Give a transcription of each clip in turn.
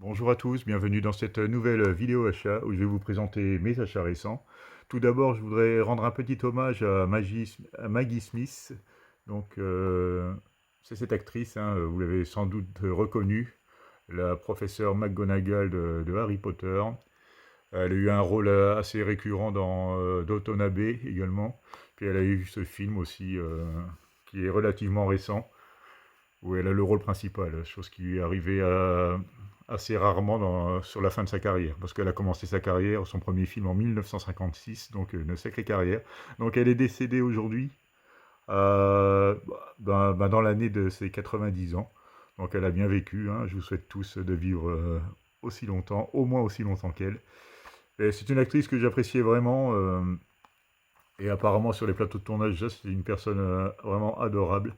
Bonjour à tous, bienvenue dans cette nouvelle vidéo achat où je vais vous présenter mes achats récents. Tout d'abord, je voudrais rendre un petit hommage à Maggie Smith. Donc, c'est cette actrice, hein, vous l'avez sans doute reconnue, la professeure McGonagall de Harry Potter. Elle a eu un rôle assez récurrent dans Downton Abbey également. Puis elle a eu ce film aussi qui est relativement récent où elle a le rôle principal, chose qui lui est arrivée assez rarement sur la fin de sa carrière, parce qu'elle a commencé sa carrière, son premier film en 1956, donc une sacrée carrière. Donc elle est décédée aujourd'hui, dans l'année de ses 90 ans. Donc elle a bien vécu, hein. Je vous souhaite tous de vivre aussi longtemps, au moins aussi longtemps qu'elle. Et c'est une actrice que j'appréciais vraiment, et apparemment sur les plateaux de tournage, c'est une personne vraiment adorable.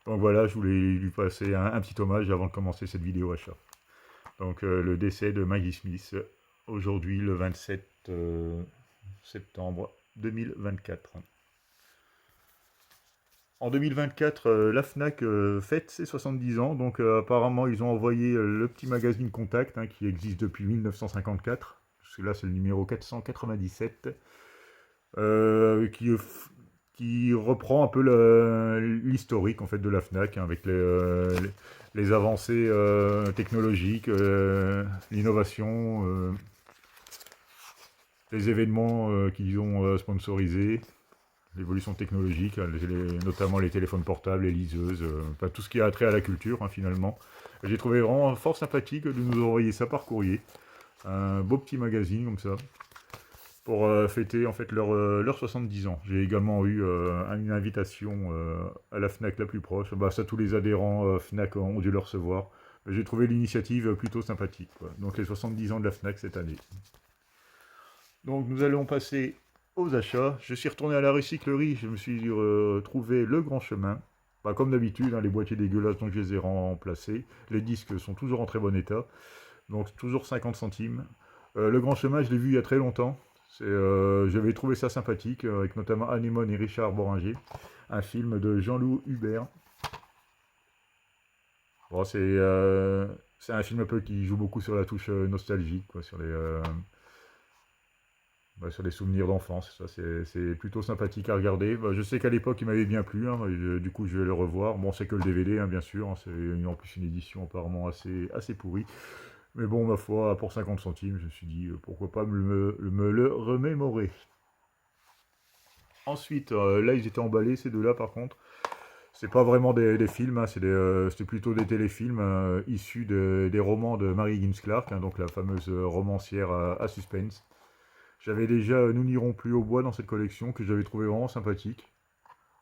Donc voilà, je voulais lui passer un petit hommage avant de commencer cette vidéo achat. Donc le décès de Maggie Smith, aujourd'hui le 27 septembre 2024. En 2024, la FNAC fête ses 70 ans, donc apparemment ils ont envoyé le petit magazine Contact, hein, qui existe depuis 1954. Celui-là c'est le numéro 497, qui reprend un peu l'historique en fait de la FNAC, hein, avec les avancées technologiques, l'innovation, les événements qu'ils ont sponsorisés, l'évolution technologique, hein, notamment les téléphones portables, les liseuses, enfin, tout ce qui a trait à la culture, hein, finalement. J'ai trouvé vraiment fort sympathique de nous envoyer ça par courrier. Un beau petit magazine comme ça, pour fêter en fait leurs 70 ans. J'ai également eu une invitation à la FNAC la plus proche. Bah, ça, tous les adhérents FNAC ont dû le recevoir. J'ai trouvé l'initiative plutôt sympathique, quoi. Donc les 70 ans de la FNAC cette année. Donc nous allons passer aux achats. Je suis retourné à la recyclerie, je me suis trouvé le grand chemin. Bah, comme d'habitude, hein, les boîtiers dégueulasses, donc je les ai remplacés. Les disques sont toujours en très bon état, donc toujours 50 centimes. Le grand chemin, je l'ai vu il y a très longtemps. J'avais trouvé ça sympathique, avec notamment Anémone et Richard Boringer. Un film de Jean-Loup Hubert. Bon, c'est un film un peu qui joue beaucoup sur la touche nostalgique, quoi, sur les souvenirs d'enfance. Ça, c'est plutôt sympathique à regarder. Bah, je sais qu'à l'époque, il m'avait bien plu, hein, du coup, je vais le revoir. Bon, c'est que le DVD, hein, bien sûr, hein, c'est en plus une édition apparemment assez pourrie. Mais bon, ma foi, pour 50 centimes, je me suis dit, pourquoi pas me le remémorer. Ensuite, là, ils étaient emballés, ces deux-là, par contre. C'est pas vraiment des films, hein, c'était plutôt des téléfilms issus des romans de Mary Higgins Clark, hein, donc la fameuse romancière à suspense. J'avais déjà Nous n'irons plus au bois dans cette collection, que j'avais trouvé vraiment sympathique.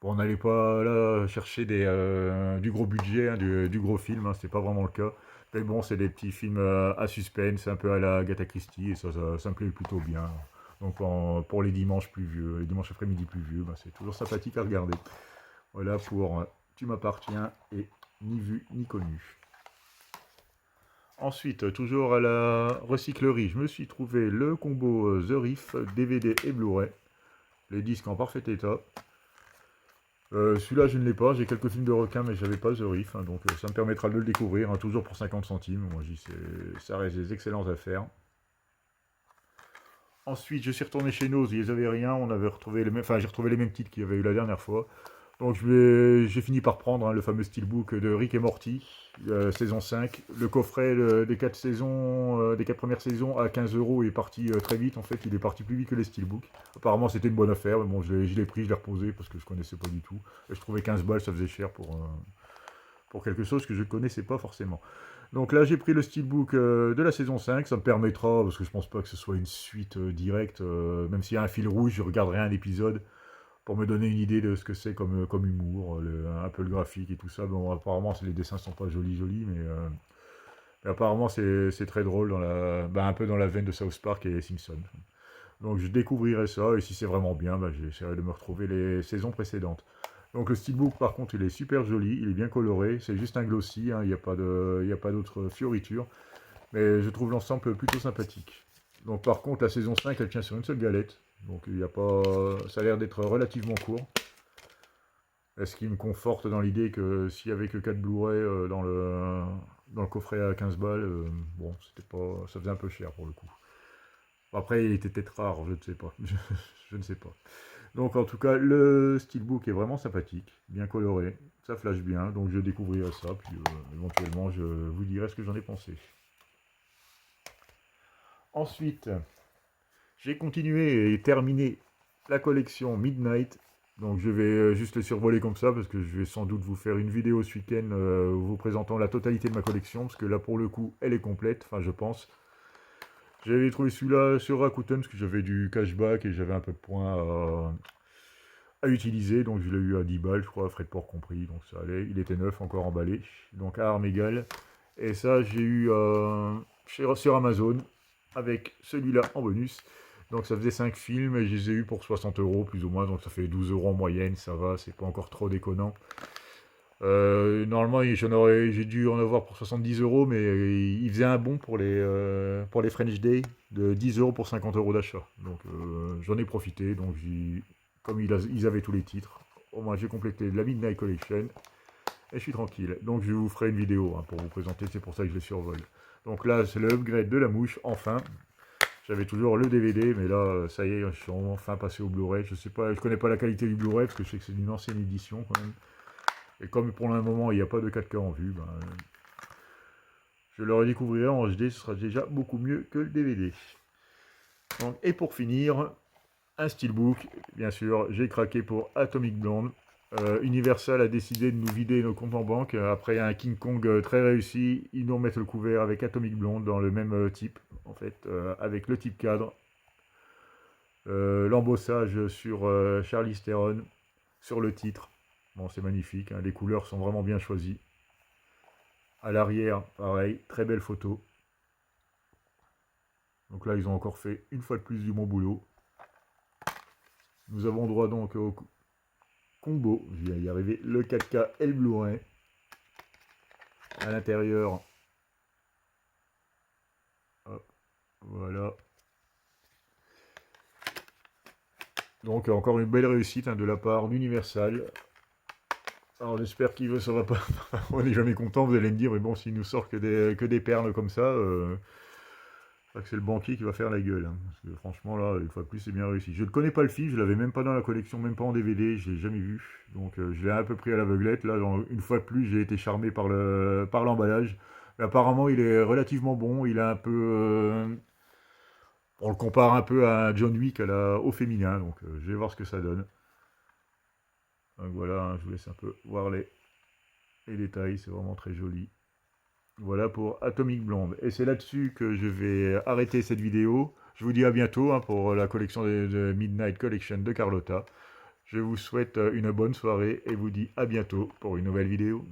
Bon, on n'allait pas là chercher du gros budget, hein, du gros film, hein, c'était pas vraiment le cas. Mais bon, c'est des petits films à suspense, un peu à la Agatha Christie, et ça me plaît plutôt bien. Donc pour les dimanches pluvieux, les dimanches après-midi pluvieux, bah, c'est toujours sympathique à regarder. Voilà pour Tu m'appartiens et Ni vu ni connu. Ensuite, toujours à la recyclerie, je me suis trouvé le combo The Riff, DVD et Blu-ray. Les disques en parfait état. Celui-là, je ne l'ai pas. J'ai quelques films de requins, mais je n'avais pas The Riff, hein, donc ça me permettra de le découvrir, hein, toujours pour 50 centimes. Moi, je dis, ça reste des excellentes affaires. Ensuite, je suis retourné chez Nose, ils avaient rien. On avait retrouvé j'ai retrouvé les mêmes titres qu'il y avait eu la dernière fois. Donc j'ai fini par prendre, hein, le fameux steelbook de Rick et Morty, saison 5. Le coffret des 4 saisons, des 4 premières saisons à 15 euros est parti très vite. En fait, il est parti plus vite que les steelbooks. Apparemment, c'était une bonne affaire, mais bon, je l'ai pris, je l'ai reposé parce que je connaissais pas du tout. Et je trouvais 15 balles, ça faisait cher pour quelque chose que je connaissais pas forcément. Donc là, j'ai pris le steelbook de la saison 5. Ça me permettra, parce que je pense pas que ce soit une suite directe, même s'il y a un fil rouge, je regarderai un épisode pour me donner une idée de ce que c'est comme humour, un peu le graphique et tout ça. Bon, apparemment, les dessins sont pas jolis, mais apparemment, c'est très drôle, un peu dans la veine de South Park et Simpson. Donc, je découvrirai ça, et si c'est vraiment bien, j'essaierai de me retrouver les saisons précédentes. Donc, le steelbook, par contre, il est super joli, il est bien coloré, c'est juste un glossy, hein, il n'y a pas d'autres fioritures, mais je trouve l'ensemble plutôt sympathique. Donc, par contre, la saison 5, elle tient sur une seule galette. Donc il y a pas, ça a l'air d'être relativement court. Ce qui me conforte dans l'idée que s'il n'y avait que 4 Blu-ray dans le coffret à 15 balles, bon, c'était pas, ça faisait un peu cher pour le coup. Après, il était peut-être rare, je ne sais pas. Je ne sais pas. Donc, en tout cas, le steelbook est vraiment sympathique, bien coloré, ça flash bien. Donc, je découvrirai ça, puis éventuellement, je vous dirai ce que j'en ai pensé. Ensuite, j'ai continué et terminé la collection Midnight. Donc, je vais juste le survoler comme ça, parce que je vais sans doute vous faire une vidéo ce week-end vous présentant la totalité de ma collection, parce que là, pour le coup, elle est complète, enfin, je pense. J'avais trouvé celui-là sur Rakuten parce que j'avais du cashback et j'avais un peu de points à utiliser. Donc je l'ai eu à 10 balles, je crois, frais de port compris. Donc ça allait. Il était neuf, encore emballé. Donc à armes égales. Et ça, j'ai eu sur Amazon avec celui-là en bonus. Donc ça faisait 5 films et je les ai eu pour 60 € plus ou moins. Donc ça fait 12 € en moyenne. Ça va, c'est pas encore trop déconnant. Normalement, j'ai dû en avoir pour 70 €, mais il faisait un bon pour les French Day de 10 € pour 50 € d'achat. Donc j'en ai profité, donc comme ils avaient tous les titres, au moins j'ai complété la Midnight Collection et je suis tranquille. Donc je vous ferai une vidéo pour vous présenter, c'est pour ça que je les survole. Donc là, c'est le upgrade de la mouche, enfin. J'avais toujours le DVD, mais là, ça y est, je suis enfin passé au Blu-ray. Je sais pas, je connais pas la qualité du Blu-ray parce que je sais que c'est une ancienne édition quand même. Et comme pour le moment, il n'y a pas de 4K en vue, ben, je le redécouvrirai en HD, ce sera déjà beaucoup mieux que le DVD. Donc, et pour finir, un steelbook, bien sûr, j'ai craqué pour Atomic Blonde. Universal a décidé de nous vider nos comptes en banque. Après un King Kong très réussi, ils nous remettent le couvert avec Atomic Blonde dans le même type, en fait, avec le type cadre. L'embossage sur Charlize Theron, sur le titre. Bon, c'est magnifique, hein, les couleurs sont vraiment bien choisies. À l'arrière, pareil, très belle photo. Donc là, ils ont encore fait une fois de plus du bon boulot. Nous avons droit donc au combo, je vais y arriver, le 4K et le Blu-ray. À l'intérieur, voilà. Donc encore une belle réussite de la part d'Universal. Alors j'espère ça va pas. On n'est jamais content, vous allez me dire, mais bon, s'il nous sort que des perles comme ça, que c'est le banquier qui va faire la gueule. Parce que franchement, là, une fois de plus, c'est bien réussi. Je ne connais pas le film, je l'avais même pas dans la collection, même pas en DVD, je l'ai jamais vu. Donc je l'ai un peu pris à l'aveuglette. Là, une fois de plus, j'ai été charmé par l'emballage. Mais apparemment, il est relativement bon. Il a un peu. On le compare un peu à John Wick au féminin. Donc je vais voir ce que ça donne. Donc voilà, je vous laisse un peu voir les détails. C'est vraiment très joli. Voilà pour Atomic Blonde. Et c'est là-dessus que je vais arrêter cette vidéo. Je vous dis à bientôt pour la collection de Midnight Collection de Carlotta. Je vous souhaite une bonne soirée et vous dis à bientôt pour une nouvelle vidéo.